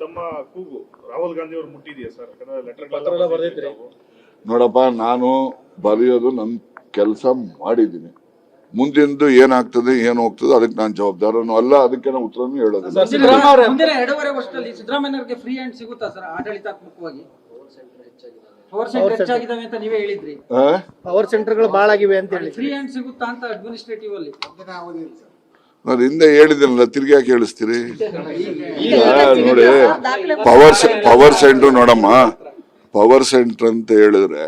ತಮ್ಮ ಕೂಗು ರಾಹುಲ್ ಗಾಂಧಿ ಅವರು ಮುಟ್ಟಿದೆಯಾ ಸರ್? ಲೆಟರ್ ನೋಡಪ್ಪ, ನಾನು ಬರೆಯೋದು ನನ್ನ ಕೆಲಸ ಮಾಡಿದ್ದೀನಿ. ಮುಂದಿಂದು ಏನಾಗ್ತದೆ ಏನು ಹೋಗ್ತದೆ ಅದಕ್ಕೆ ನಾನು ಜವಾಬ್ದಾರನು ಅಲ್ಲ, ಅದಕ್ಕೆ ನಾನು ಉತ್ತರನೂ ಹೇಳೋದು. ಮುಂದಿನ 2.5 ವರ್ಷದಲ್ಲಿ ಸಿದ್ದರಾಮಯ್ಯನವರಿಗೆ ಫ್ರೀ ಹ್ಯಾಂಡ್ ಸಿಗುತ್ತಾ ಸರ್? ಆಡಳಿತಾತ್ಮಕವಾಗಿ ಪವರ್ ಸೆಂಟರ್ ಹೆಚ್ಚಾಗಿದ್ದಾವೆ ಅಂತ ನೀವೇ ಹೇಳಿದ್ರಿ. ಪವರ್ ಸೆಂಟರ್ಗಳು ಬಹಳ ಆಗಿವೆ ಅಂತ ಹೇಳಿ ಫ್ರೀ ಹ್ಯಾಂಡ್ ಸಿಗುತ್ತಾ ಅಂತ ಅಡ್ಮಿನಿಸ್ಟ್ರೇಟಿವ್ ಅಲ್ಲಿ? ನಾನು ಹಿಂದೆ ಹೇಳಿದ್ದೀನಲ್ಲ, ತಿರ್ಗಿ ಯಾಕೆ ಹೇಳಿಸ್ತೀರಿ? ನೋಡಿ, ಪವರ್ ಸೆಂಟರ್ ನೋಡಮ್ಮ, ಪವರ್ ಸೆಂಟರ್ ಅಂತ ಹೇಳಿದ್ರೆ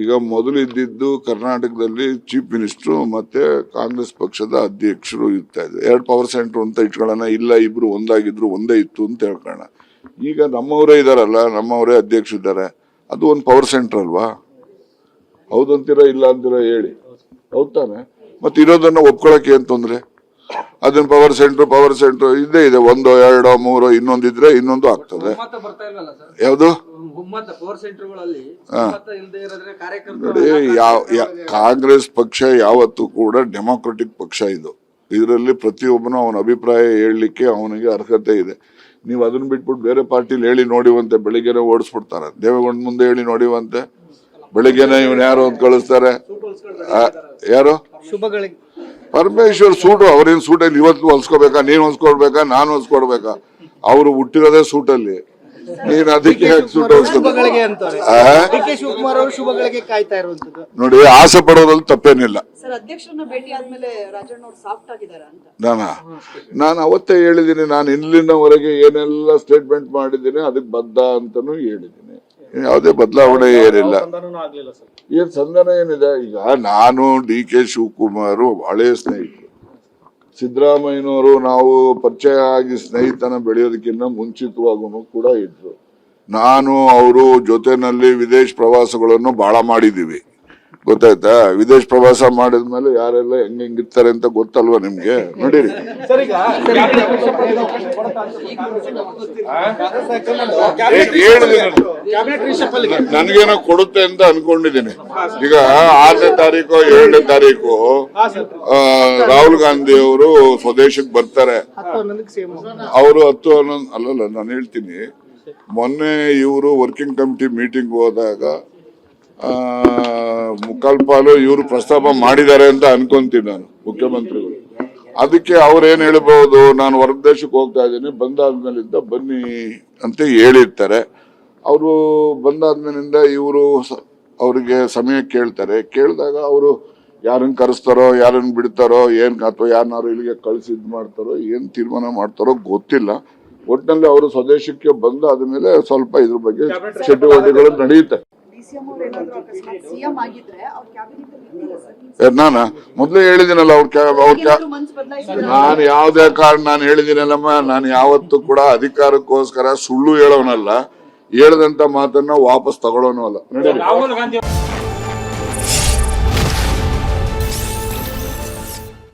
ಈಗ ಮೊದಲು ಇದ್ದಿದ್ದು ಕರ್ನಾಟಕದಲ್ಲಿ ಚೀಫ್ ಮಿನಿಸ್ಟರ್ ಮತ್ತೆ ಕಾಂಗ್ರೆಸ್ ಪಕ್ಷದ ಅಧ್ಯಕ್ಷರು ಇರ್ತಾ ಇದ್ರು. 2 ಪವರ್ ಸೆಂಟರ್ ಅಂತ ಇಟ್ಕೊಳ್ಳೋಣ, ಇಲ್ಲ ಇಬ್ರು ಒಂದಾಗಿದ್ರು ಒಂದೇ ಇತ್ತು ಅಂತ ಹೇಳ್ಕೊಳ್ಳೋಣ. ಈಗ ನಮ್ಮವರೇ ಇದಾರಲ್ಲ, ನಮ್ಮವರೇ ಅಧ್ಯಕ್ಷರಿದ್ದಾರೆ, ಅದು ಒಂದು ಪವರ್ ಸೆಂಟರ್ ಅಲ್ವಾ? ಹೌದಂತೀರಾ ಇಲ್ಲ ಅಂತೀರಾ ಹೇಳಿ? ಹೌದ್ ತಾನೆ? ಮತ್ತೆ ಇರೋದನ್ನ ಒಪ್ಕೊಳಕ್ಕೆ ಏನ್ ತೊಂದ್ರೆ? ಅದನ್ನ ಪವರ್ ಸೆಂಟರ್ ಇದ್ದೇ ಇದೆ, 1, 2, 3 ಇನ್ನೊಂದಿದ್ರೆ ಇನ್ನೊಂದು ಆಗ್ತದೆ. ಯಾವ್ದು ನೋಡಿ, ಕಾಂಗ್ರೆಸ್ ಪಕ್ಷ ಯಾವತ್ತೂ ಕೂಡ ಡೆಮಾಕ್ರೆಟಿಕ್ ಪಕ್ಷ. ಇದರಲ್ಲಿ ಪ್ರತಿಯೊಬ್ಬನು ಅವನ ಅಭಿಪ್ರಾಯ ಹೇಳಲಿಕ್ಕೆ ಅವನಿಗೆ ಅರ್ಹತೆ ಇದೆ. ನೀವು ಅದನ್ನ ಬಿಟ್ಬಿಟ್ಟು ಬೇರೆ ಪಾರ್ಟಿಲಿ ಹೇಳಿ ನೋಡಿವಂತೆ ಬೆಳಿಗ್ಗೆನೆ ಓಡಿಸ್ಬಿಡ್ತಾರೆ. ದೇವೇಗೌಡ ಮುಂದೆ ಹೇಳಿ ನೋಡಿವಂತೆ ಬೆಳಿಗ್ಗೆನೆ ಇವನ್ ಯಾರು ಅಂತ ಕಳಿಸ್ತಾರೆ. ಯಾರು? ಪರಮೇಶ್ವರ್ ಸೂಟು, ಅವ್ರೇನ್ ಸೂಟಲ್ಲಿ ಇವತ್ತು ಹೊಲ್ಸ್ಕೋಬೇಕಾ? ನೀನ್ ಹೊಲ್ಸ್ಕೊಡ್ಬೇಕಾ? ನಾನು ಹೊಲ್ಸ್ಕೊಡ್ಬೇಕಾ? ಅವ್ರು ಹುಟ್ಟಿರೋದೇ ಸೂಟಲ್ಲಿ, ನೀನ್ ಅದಕ್ಕೆ ಸೂಟ್ ನೋಡಿ. ಆಸೆ ಪಡೋದ್ರಲ್ಲಿ ತಪ್ಪೇನಿಲ್ಲ. ನಾನು ಅವತ್ತೇ ಹೇಳಿದ್ದೀನಿ, ನಾನು ಇಲ್ಲಿನವರೆಗೆ ಏನೆಲ್ಲ ಸ್ಟೇಟ್ಮೆಂಟ್ ಮಾಡಿದ್ದೀನಿ ಅದಕ್ಕೆ ಬದ್ಧ ಅಂತಾನು ಹೇಳಿದ್ದೀನಿ. ಯಾವುದೇ ಬದಲಾವಣೆ ಏನಿಲ್ಲ. ಏನ್ ಸಂಧಾನ ಏನಿದೆ? ಈಗ ನಾನು DK ಶಿವಕುಮಾರ್ ಹಳೆಯ ಸ್ನೇಹಿತರು, ಸಿದ್ದರಾಮಯ್ಯನವರು ನಾವು ಪರಿಚಯ ಆಗಿ ಸ್ನೇಹಿತನ ಬೆಳೆಯೋದಕ್ಕಿಂತ ಮುಂಚಿತವಾಗೂ ಕೂಡ ಇದ್ರು. ನಾನು ಅವರು ಜೊತೆನಲ್ಲಿ ವಿದೇಶ ಪ್ರವಾಸಗಳನ್ನು ಬಹಳ ಮಾಡಿದೀವಿ, ಗೊತ್ತಾಯ್ತಾ? ವಿದೇಶ ಪ್ರವಾಸ ಮಾಡಿದ್ಮೇಲೆ ಯಾರೆಲ್ಲ ಹೆಂಗಿರ್ತಾರೆ ಅಂತ ಗೊತ್ತಲ್ವಾ ನಿಮ್ಗೆ? ನೋಡಿರಿ, ನನ್ಗೇನೋ ಕೊಡುತ್ತೆ ಅಂತ ಅನ್ಕೊಂಡಿದ್ದೀನಿ. ಈಗ 6ನೇ ತಾರೀಕು 7ನೇ ತಾರೀಕು ರಾಹುಲ್ ಗಾಂಧಿ ಅವರು ಸ್ವದೇಶಕ್ಕೆ ಬರ್ತಾರೆ. ಅವರು 10 ಅಲ್ಲಲ್ಲ, ನಾನು ಹೇಳ್ತೀನಿ, ಮೊನ್ನೆ ಇವರು ವರ್ಕಿಂಗ್ ಕಮಿಟಿ ಮೀಟಿಂಗ್ ಹೋದಾಗ ಮುಕ್ಕಾಲ್ಪಾಲು ಇವರು ಪ್ರಸ್ತಾಪ ಮಾಡಿದ್ದಾರೆ ಅಂತ ಅನ್ಕೊಂತೀನಿ ನಾನು, ಮುಖ್ಯಮಂತ್ರಿಗಳು. ಅದಕ್ಕೆ ಅವ್ರೇನ್ ಹೇಳ್ಬಹುದು, ನಾನು ಹೊರ ದೇಶಕ್ಕೆ ಹೋಗ್ತಾ ಇದ್ದೀನಿ, ಬಂದಾದ್ಮೇಲಿಂದ ಬನ್ನಿ ಅಂತ ಹೇಳಿರ್ತಾರೆ. ಅವರು ಬಂದಾದ್ಮೇಲಿಂದ ಇವರು ಅವ್ರಿಗೆ ಸಮಯ ಕೇಳ್ತಾರೆ. ಕೇಳಿದಾಗ ಅವರು ಯಾರನ್ನ ಕರೆಸ್ತಾರೋ ಯಾರನ್ನ ಬಿಡ್ತಾರೋ ಏನ್, ಅಥವಾ ಯಾರನ್ನಾರು ಇಲ್ಲಿಗೆ ಕಳ್ಸಿ ಮಾಡ್ತಾರೋ ಏನ್ ತೀರ್ಮಾನ ಮಾಡ್ತಾರೋ ಗೊತ್ತಿಲ್ಲ. ಒಟ್ಟಿನಲ್ಲಿ ಅವರು ಸ್ವದೇಶಕ್ಕೆ ಬಂದಾದ್ಮೇಲೆ ಸ್ವಲ್ಪ ಇದ್ರ ಬಗ್ಗೆ ಚಟುವಟಿಕೆಗಳು ನಡೆಯುತ್ತೆ. ನಾನ ಮೊದ್ಲೇ ಹೇಳಿದ್ದೀನಲ್ಲ, ನಾನು ಯಾವ್ದೇ ಕಾರಣ ನಾನು ಹೇಳಿದ್ದೀನಲ್ಲಮ್ಮ, ನಾನು ಯಾವತ್ತೂ ಕೂಡ ಅಧಿಕಾರಕ್ಕೋಸ್ಕರ ಸುಳ್ಳು ಹೇಳೋನಲ್ಲ, ಹೇಳದಂತ ಮಾತನ್ನ ವಾಪಸ್ ತಗೊಳ್ಳೋನು ಅಲ್ಲ.